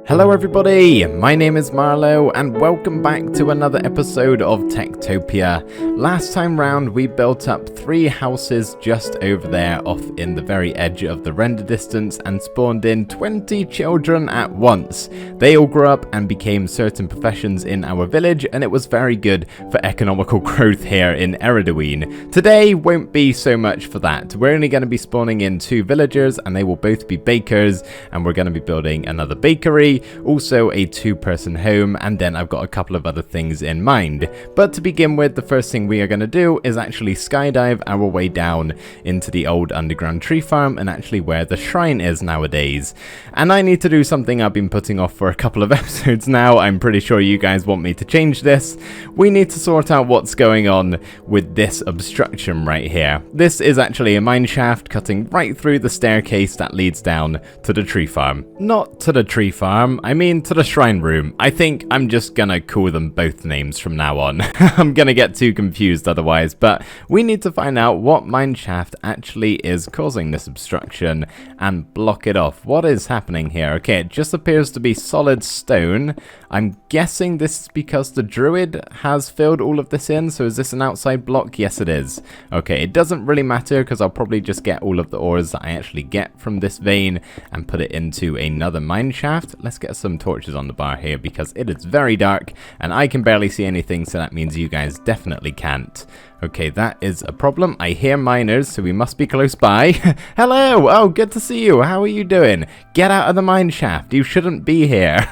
Hello everybody, my name is Marlo and welcome back to another episode of TekTopia. Last time round we built up 3 houses just over there off in the very edge of the render distance and spawned in 20 children at once. They all grew up and became certain professions in our village and it was very good for economical growth here in Eriduine. Today won't be so much for that. We're only going to be spawning in 2 villagers and they will both be bakers, and we're going to be building another bakery, also a 2-person home, and then I've got a couple of other things in mind. But to begin with, the first thing we are going to do is actually skydive our way down into the old underground tree farm and actually where the shrine is nowadays. And I need to do something I've been putting off for a couple of episodes now. I'm pretty sure you guys want me to change this. We need to sort out what's going on with this obstruction right here. This is actually a mine shaft cutting right through the staircase that leads down to the tree farm. Not to the tree farm, I mean to the shrine room. I think I'm just gonna call them both names from now on. I'm gonna get too confused otherwise, but we need to find out what mine shaft actually is causing this obstruction and block it off. What is happening here? Okay, it just appears to be solid stone. I'm guessing this is because the druid has filled all of this in, so is this an outside block? Yes it is. Okay, it doesn't really matter because I'll probably just get all of the ores that I actually get from this vein and put it into another mine shaft. Let's get some torches on the bar here because it is very dark and I can barely see anything, so that means you guys definitely can't. Okay, that is a problem. I hear miners, so we must be close by. Hello! Oh, good to see you. How are you doing? Get out of the mine shaft. You shouldn't be here.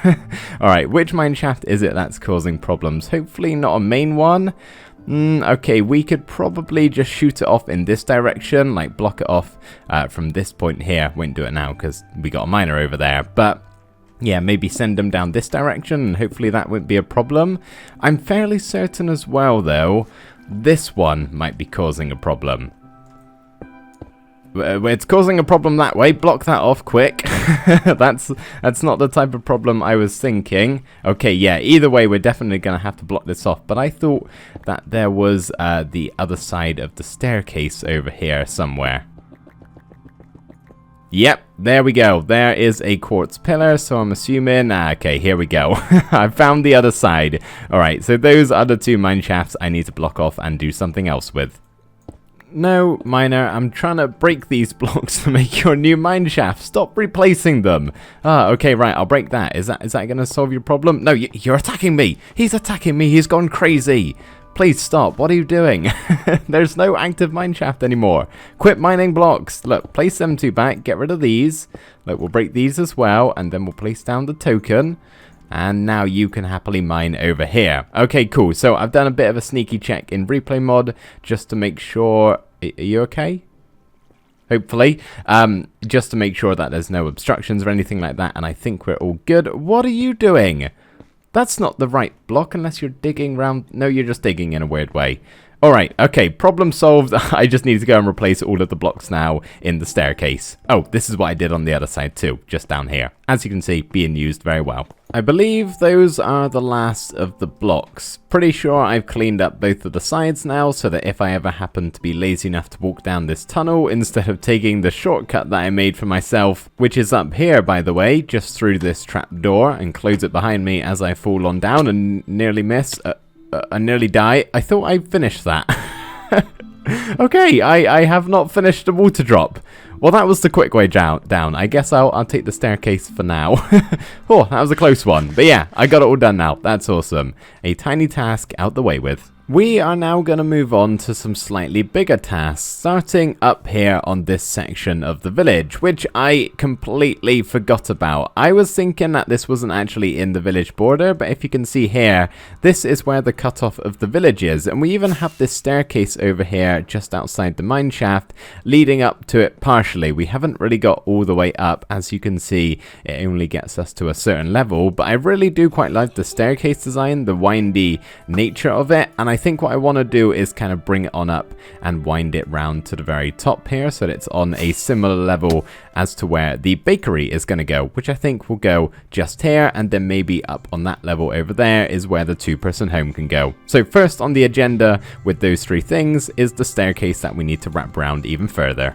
Alright, which mine shaft is it that's causing problems? Hopefully not a main one. Okay, we could probably just shoot it off in this direction, like block it off from this point here. Won't do it now because we got a miner over there, but yeah, maybe send them down this direction and hopefully that won't be a problem. I'm fairly certain as well, though, this one might be causing a problem. It's causing a problem that way. Block that off quick. That's not the type of problem I was thinking. Okay, yeah, either way, we're definitely going to have to block this off. But I thought that there was the other side of the staircase over here somewhere. Yep, there we go. There is a quartz pillar, so I'm assuming... okay, here we go. I found the other side. Alright, so those other 2 mine shafts I need to block off and do something else with. No, miner, I'm trying to break these blocks to make your new mine shaft. Stop replacing them. Okay, right, I'll break that. Is that going to solve your problem? No, you're attacking me. He's attacking me. He's gone crazy. Please stop. What are you doing? There's no active mine shaft anymore. Quit mining blocks. Look, place them 2 back. Get rid of these. Look, we'll break these as well. And then we'll place down the token. And now you can happily mine over here. Okay, cool. So I've done a bit of a sneaky check in replay mod just to make sure... Are you okay? Hopefully. Just to make sure that there's no obstructions or anything like that. And I think we're all good. What are you doing? That's not the right block unless you're digging around. No, you're just digging in a weird way. Alright, okay, problem solved. I just need to go and replace all of the blocks now in the staircase. Oh, this is what I did on the other side too, just down here. As you can see, being used very well. I believe those are the last of the blocks. Pretty sure I've cleaned up both of the sides now, so that if I ever happen to be lazy enough to walk down this tunnel, instead of taking the shortcut that I made for myself, which is up here by the way, just through this trap door, and close it behind me as I fall on down and nearly miss... I nearly die. I thought I finished that. Okay, I have not finished the water drop. Well, that was the quick way down. I guess I'll take the staircase for now. Oh, that was a close one. But yeah, I got it all done now. That's awesome. A tiny task out the way with. We are now going to move on to some slightly bigger tasks, starting up here on this section of the village, which I completely forgot about. I was thinking that this wasn't actually in the village border, but if you can see here, this is where the cutoff of the village is, and we even have this staircase over here just outside the mine shaft, leading up to it partially. We haven't really got all the way up. As you can see, it only gets us to a certain level, but I really do quite like the staircase design, the windy nature of it, and I think what I want to do is kind of bring it on up and wind it round to the very top here so that it's on a similar level as to where the bakery is going to go, which I think will go just here, and then maybe up on that level over there is where the 2-person home can go. So first on the agenda with those 3 things is the staircase that we need to wrap around even further.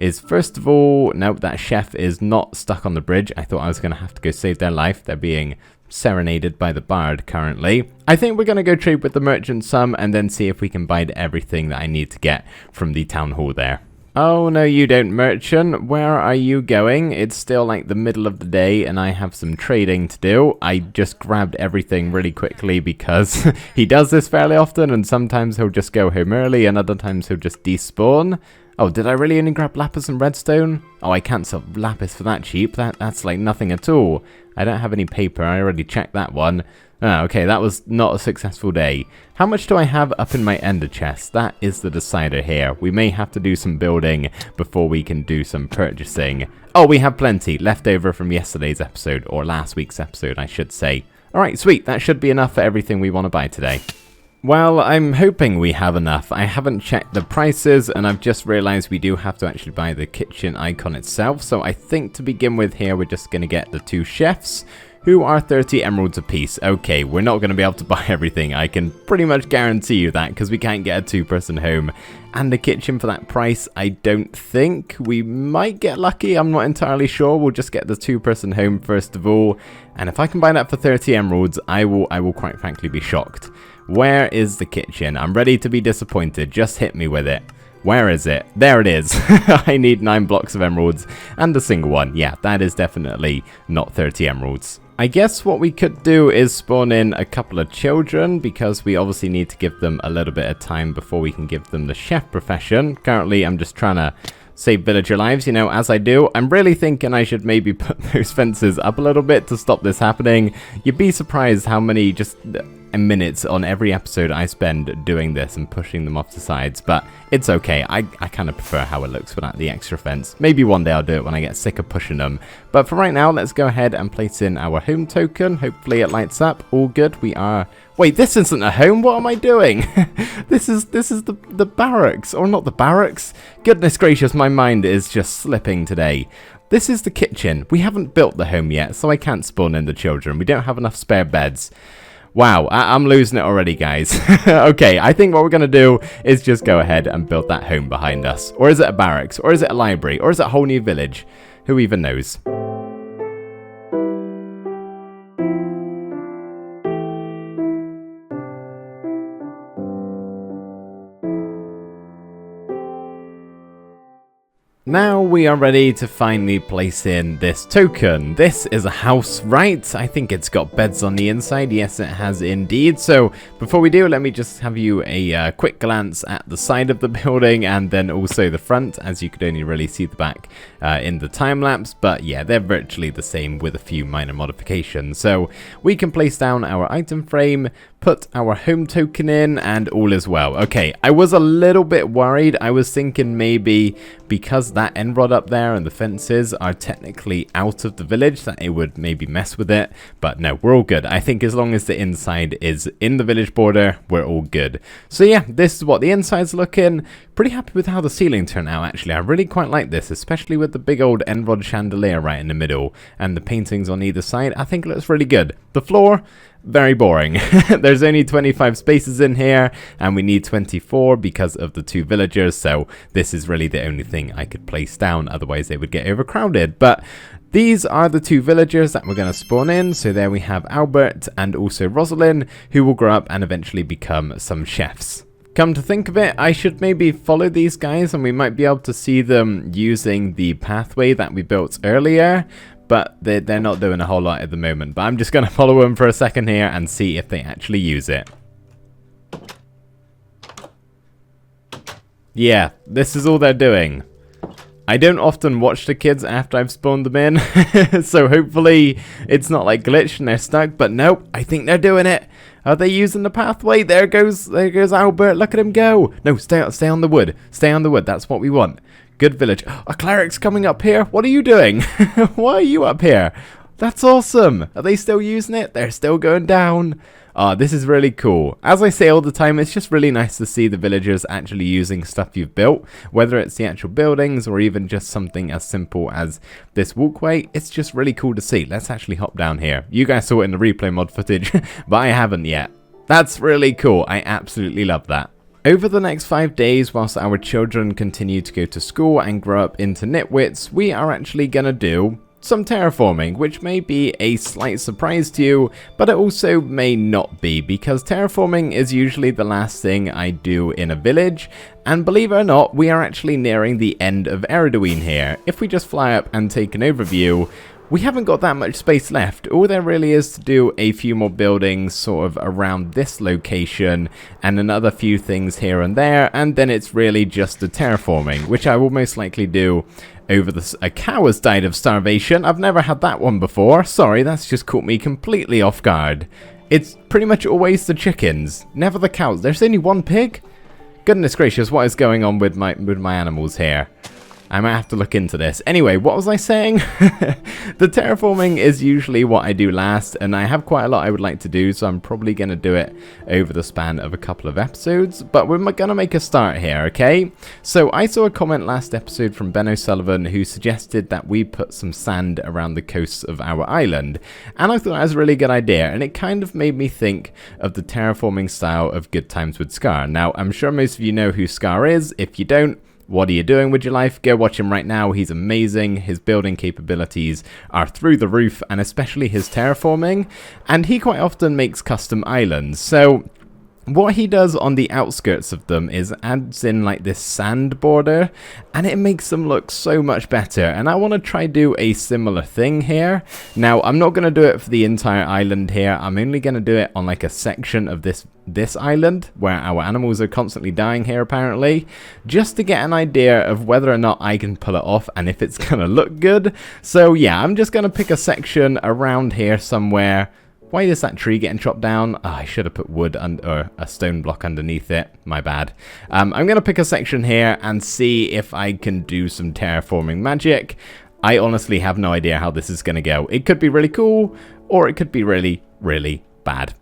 is, first of all, nope, that chef is not stuck on the bridge. I thought I was going to have to go save their life. They're being serenaded by the bard currently. I think we're going to go trade with the merchant some and then see if we can buy everything that I need to get from the town hall there. Oh, no, you don't, merchant. Where are you going? It's still like the middle of the day and I have some trading to do. I just grabbed everything really quickly because he does this fairly often, and sometimes he'll just go home early and other times he'll just despawn. Oh, did I really only grab lapis and redstone? Oh, I can't sell lapis for that cheap. That's like nothing at all. I don't have any paper. I already checked that one. Ah, okay, that was not a successful day. How much do I have up in my ender chest? That is the decider here. We may have to do some building before we can do some purchasing. Oh, we have plenty left over from yesterday's episode, or last week's episode, I should say. Alright, sweet. That should be enough for everything we want to buy today. Well, I'm hoping we have enough. I haven't checked the prices, and I've just realized we do have to actually buy the kitchen icon itself. So I think to begin with here, we're just going to get the 2 chefs, who are 30 emeralds apiece. Okay, we're not going to be able to buy everything. I can pretty much guarantee you that, because we can't get a 2-person home. And the kitchen for that price, I don't think. We might get lucky. I'm not entirely sure. We'll just get the 2-person home first of all. And if I can buy that for 30 emeralds, I will quite frankly be shocked. Where is the kitchen? I'm ready to be disappointed. Just hit me with it. Where is it? There it is. I need 9 blocks of emeralds and a single one. Yeah, that is definitely not 30 emeralds. I guess what we could do is spawn in a couple of children, because we obviously need to give them a little bit of time before we can give them the chef profession. Currently, I'm just trying to save villager lives, you know, as I do. I'm really thinking I should maybe put those fences up a little bit to stop this happening. You'd be surprised how many just minutes on every episode I spend doing this and pushing them off the sides, but it's okay. I kind of prefer how it looks without the extra fence. Maybe one day I'll do it when I get sick of pushing them, but for right now, let's go ahead and place in our home token. Hopefully it lights up. All good. We are... Wait, this isn't a home. What am I doing? This is the barracks, or not the barracks. Goodness gracious, my mind is just slipping today. This is the kitchen. We haven't built the home yet, so I can't spawn in the children. We don't have enough spare beds. Wow, I'm losing it already, guys. Okay, I think what we're going to do is just go ahead and build that home behind us. Or is it a barracks? Or is it a library? Or is it a whole new village? Who even knows? Now we are ready to finally place in this token. This is a house, right? I think it's got beds on the inside. Yes, it has indeed. So before we do, let me just have you a quick glance at the side of the building and then also the front, as you could only really see the back in the time lapse. But yeah, they're virtually the same with a few minor modifications. So we can place down our item frame, put our home token in, and all is well. Okay, I was a little bit worried. I was thinking maybe because that end rod up there and the fences are technically out of the village that it would maybe mess with it, but no, we're all good. I think as long as the inside is in the village border, we're all good. So yeah, this is what the inside's looking. Pretty happy with how the ceiling turned out, actually. I really quite like this, especially with the big old end rod chandelier right in the middle and the paintings on either side. I think it looks really good. The floor, very boring. There's only 25 spaces in here and we need 24 because of the 2 villagers, so this is really the only thing I could place down, otherwise they would get overcrowded. But these are the 2 villagers that we're going to spawn in. So there we have Albert and also Rosalind, who will grow up and eventually become some chefs. Come to think of it, I should maybe follow these guys and we might be able to see them using the pathway that we built earlier. But they're not doing a whole lot at the moment. But I'm just going to follow them for a second here and see if they actually use it. Yeah, this is all they're doing. I don't often watch the kids after I've spawned them in. So hopefully it's not like glitched and they're stuck. But nope, I think they're doing it. Are they using the pathway? There goes Albert. Look at him go. No, stay on the wood. Stay on the wood. That's what we want. Good village. A cleric's coming up here. What are you doing? Why are you up here? That's awesome. Are they still using it? They're still going down. This is really cool. As I say all the time, it's just really nice to see the villagers actually using stuff you've built, whether it's the actual buildings or even just something as simple as this walkway. It's just really cool to see. Let's actually hop down here. You guys saw it in the replay mod footage, but I haven't yet. That's really cool. I absolutely love that. Over the next 5 days, whilst our children continue to go to school and grow up into nitwits, we are actually gonna do some terraforming, which may be a slight surprise to you, but it also may not be, because terraforming is usually the last thing I do in a village, and believe it or not, we are actually nearing the end of Eriduine here. If we just fly up and take an overview, we haven't got that much space left. All there really is to do a few more buildings sort of around this location and another few things here and there, and then it's really just the terraforming, which I will most likely do over this. A cow has died of starvation. I've never had that one before. Sorry, that's just caught me completely off guard. It's pretty much always the chickens, never the cows. There's only one pig? Goodness gracious, what is going on with my animals here? I might have to look into this. Anyway, what was I saying? The terraforming is usually what I do last, and I have quite a lot I would like to do, so I'm probably going to do it over the span of a couple of episodes, but we're going to make a start here, okay? So I saw a comment last episode from Ben O'Sullivan who suggested that we put some sand around the coasts of our island, and I thought that was a really good idea, and it kind of made me think of the terraforming style of Good Times with Scar. Now, I'm sure most of you know who Scar is. If you don't, what are you doing with your life? Go watch him right now. He's amazing. His building capabilities are through the roof, and especially his terraforming. And he quite often makes custom islands. So what he does on the outskirts of them is adds in like this sand border, and it makes them look so much better, and I want to try do a similar thing here. Now, I'm not going to do it for the entire island here. I'm only going to do it on like a section of this island where our animals are constantly dying here apparently, just to get an idea of whether or not I can pull it off and if it's going to look good. So yeah, I'm just going to pick a section around here somewhere. Why is that tree getting chopped down? Oh, I should have put wood or a stone block underneath it. My bad. I'm going to pick a section here and see if I can do some terraforming magic. I honestly have no idea how this is going to go. It could be really cool, or it could be really, really bad.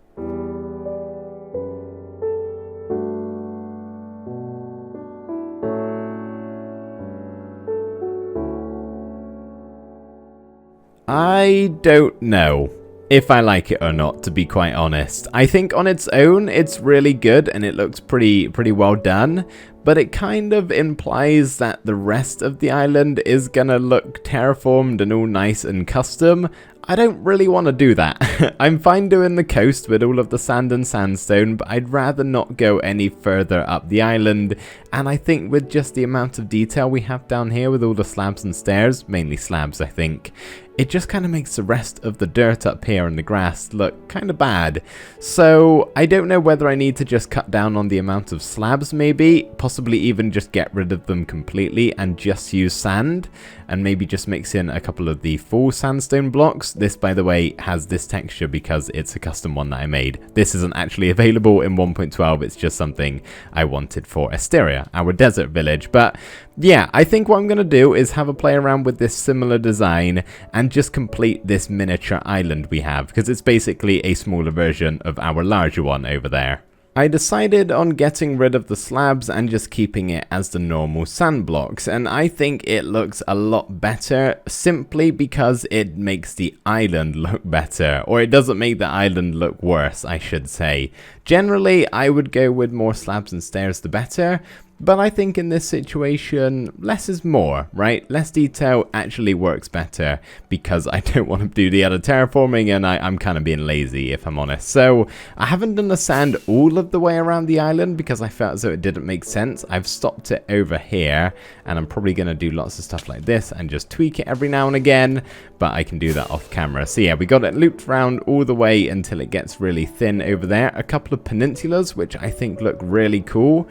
I don't know if I like it or not, to be quite honest. I think on its own, it's really good and it looks pretty well done, but it kind of implies that the rest of the island is gonna look terraformed and all nice and custom. I don't really want to do that. I'm fine doing the coast with all of the sand and sandstone, but I'd rather not go any further up the island, and I think with just the amount of detail we have down here with all the slabs and stairs, mainly slabs I think, it just kind of makes the rest of the dirt up here and the grass look kind of bad. So I don't know whether I need to just cut down on the amount of slabs maybe, possibly even just get rid of them completely and just use sand, and maybe just mix in a couple of the full sandstone blocks. This, by the way, has this texture because it's a custom one that I made. This isn't actually available in 1.12, it's just something I wanted for Asteria, our desert village. But yeah, I think what I'm going to do is have a play around with this similar design and just complete this miniature island we have, because it's basically a smaller version of our larger one over there. I decided on getting rid of the slabs and just keeping it as the normal sand blocks, and I think it looks a lot better simply because it makes the island look better, or it doesn't make the island look worse, I should say. Generally, I would go with more slabs and stairs the better, but I think in this situation, less is more, right? Less detail actually works better because I don't want to do the other terraforming, and I'm kind of being lazy, if I'm honest. So I haven't done the sand all of the way around the island because I felt as though it didn't make sense. I've stopped it over here, and I'm probably going to do lots of stuff like this and just tweak it every now and again, but I can do that off camera. So yeah, we got it looped around all the way until it gets really thin over there. A couple of peninsulas, which I think look really cool,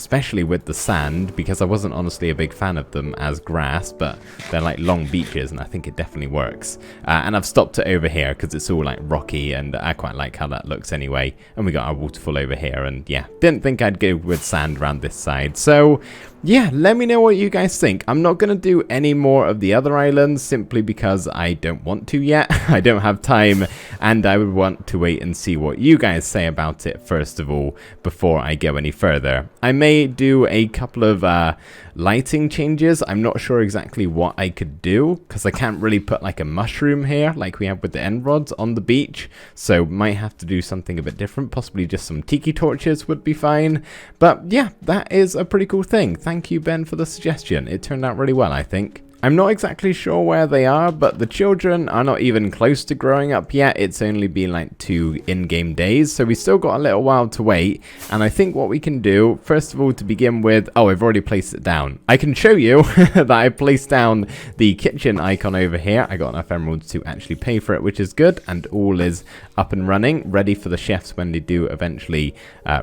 especially with the sand, because I wasn't honestly a big fan of them as grass, but they're like long beaches and I think it definitely works. And I've stopped it over here because it's all like rocky and I quite like how that looks anyway. And we got our waterfall over here, and yeah, didn't think I'd go with sand around this side. So Yeah, let me know what you guys think. I'm not going to do any more of the other islands simply because I don't want to yet. I don't have time, and I would want to wait and see what you guys say about it first of all before I go any further. I may do a couple of lighting changes. I'm not sure exactly what I could do because I can't really put like a mushroom here like we have with the end rods on the beach, so might have to do something a bit different. Possibly just some tiki torches would be fine. But yeah, that is a pretty cool thing. Thank you, Ben, for the suggestion. It turned out really well, I think. I'm not exactly sure where they are, but the children are not even close to growing up yet. It's only been like 2 in-game days, so we still got a little while to wait. And I think what we can do, first of all, to begin with... Oh, I've already placed it down. I can show you that I placed down the kitchen icon over here. I got enough emeralds to actually pay for it, which is good. And all is up and running, ready for the chefs when they do eventually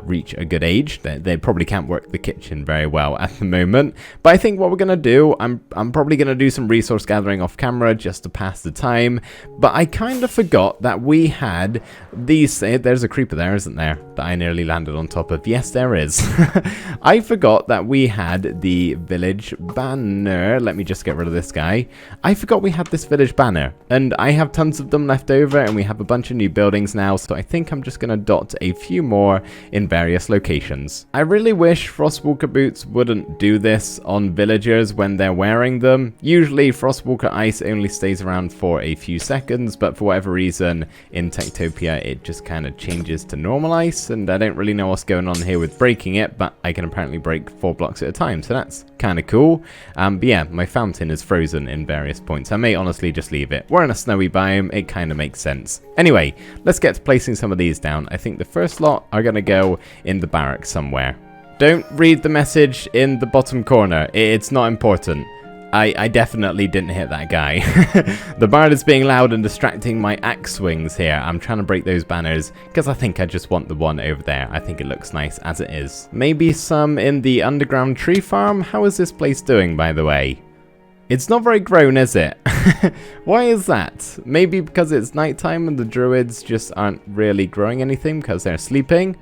reach a good age. They probably can't work the kitchen very well at the moment. But I think what we're going to do, I'm probably going to do some resource gathering off camera just to pass the time, but I kind of forgot that we had these. There's a creeper there, isn't there, that I nearly landed on top of? Yes, there is. I forgot that we had the village banner. Let me just get rid of this guy. I forgot we had this village banner, and I have tons of them left over, and we have a bunch of new buildings now, so I think I'm just going to dot a few more in various locations. I really wish Frostwalker boots wouldn't do this on villagers when they're wearing them. Usually Frostwalker ice only stays around for a few seconds, but for whatever reason in TekTopia it just kind of changes to normal ice, and I don't really know what's going on here with breaking it, but I can apparently break 4 blocks at a time, so that's kind of cool. But yeah, my fountain is frozen in various points. I may honestly just leave it. We're in a snowy biome, it kind of makes sense. Anyway, let's get to placing some of these down. I think the first lot are going to go in the barracks somewhere. Don't read the message in the bottom corner, it's not important. I definitely didn't hit that guy. The bard is being loud and distracting my axe swings here. I'm trying to break those banners because I think I just want the one over there. I think it looks nice as it is. Maybe some in the underground tree farm? How is this place doing, by the way? It's not very grown, is it? Why is that? Maybe because it's nighttime and the druids just aren't really growing anything because they're sleeping?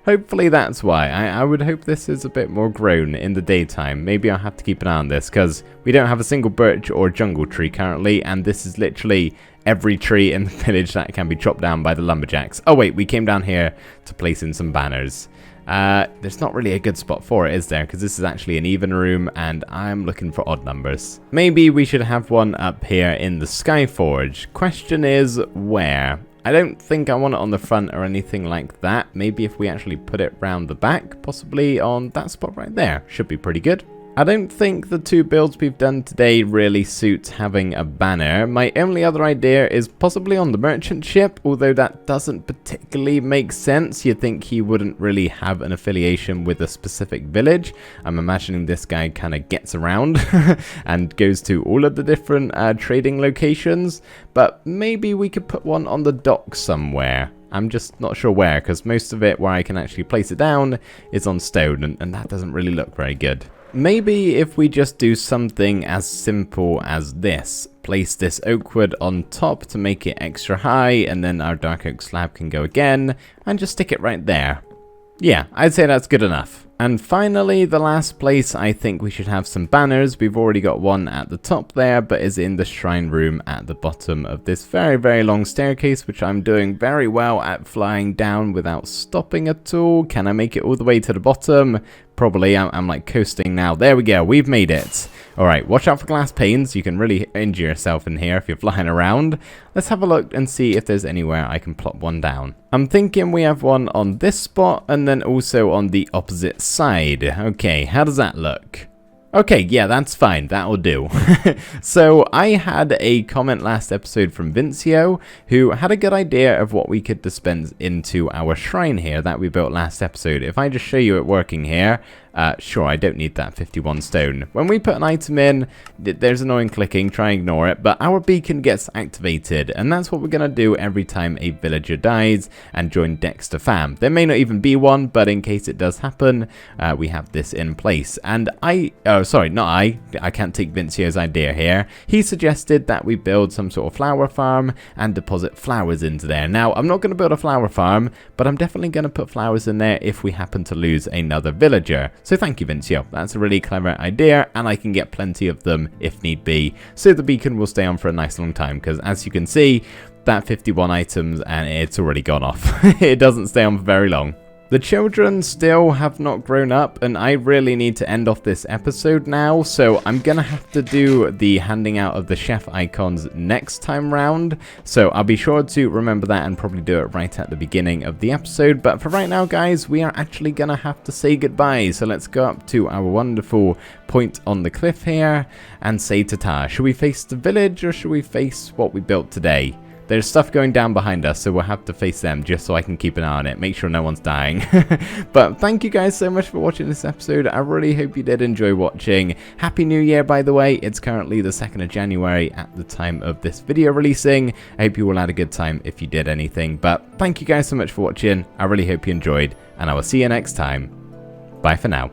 Hopefully that's why. I would hope this is a bit more grown in the daytime. Maybe I'll have to keep an eye on this because we don't have a single birch or jungle tree currently, and this is literally every tree in the village that can be chopped down by the lumberjacks. Oh wait, we came down here to place in some banners. There's not really a good spot for it, is there? Because this is actually an even room and I'm looking for odd numbers. Maybe we should have one up here in the Skyforge. Question is, where? I don't think I want it on the front or anything like that. Maybe if we actually put it round the back, possibly on that spot right there. Should be pretty good. I don't think the 2 builds we've done today really suit having a banner. My only other idea is possibly on the merchant ship, although that doesn't particularly make sense. You'd think he wouldn't really have an affiliation with a specific village. I'm imagining this guy kind of gets around and goes to all of the different trading locations, but maybe we could put one on the dock somewhere. I'm just not sure where, because most of it where I can actually place it down is on stone, and that doesn't really look very good. Maybe if we just do something as simple as this. Place this oak wood on top to make it extra high, and then our dark oak slab can go again, and just stick it right there. Yeah, I'd say that's good enough. And finally, the last place I think we should have some banners. We've already got one at the top there, but is in the shrine room at the bottom of this very, very long staircase, which I'm doing very well at flying down without stopping at all. Can I make it all the way to the bottom? Probably. I'm like coasting now. There we go. We've made it. All right. Watch out for glass panes. You can really injure yourself in here if you're flying around. Let's have a look and see if there's anywhere I can plop one down. I'm thinking we have one on this spot and then also on the opposite side. Okay. How does that look? Okay, yeah, that's fine. That'll do. So I had a comment last episode from Vincio, who had a good idea of what we could dispense into our shrine here that we built last episode. If I just show you it working here, sure, I don't need that 51 stone. When we put an item in, there's annoying clicking, try and ignore it, but our beacon gets activated, and that's what we're going to do every time a villager dies and join Dexter fam. There may not even be one, but in case it does happen, we have this in place. And I can't take Vincio's idea here. He suggested that we build some sort of flower farm and deposit flowers into there. Now, I'm not going to build a flower farm, but I'm definitely going to put flowers in there if we happen to lose another villager. So thank you, Vincio. That's a really clever idea, and I can get plenty of them if need be, so the beacon will stay on for a nice long time, because as you can see, that 51 items and it's already gone off. It doesn't stay on for very long. The children still have not grown up, and I really need to end off this episode now, so I'm gonna have to do the handing out of the chef icons next time round, so I'll be sure to remember that and probably do it right at the beginning of the episode. But for right now, guys, we are actually gonna have to say goodbye, so let's go up to our wonderful point on the cliff here and say ta-ta. Should we face the village or should we face what we built today? There's stuff going down behind us, so we'll have to face them just so I can keep an eye on it, make sure no one's dying. But thank you guys so much for watching this episode. I really hope you did enjoy watching. Happy New Year, by the way. It's currently the 2nd of January at the time of this video releasing. I hope you all had a good time if you did anything. But thank you guys so much for watching. I really hope you enjoyed, and I will see you next time. Bye for now.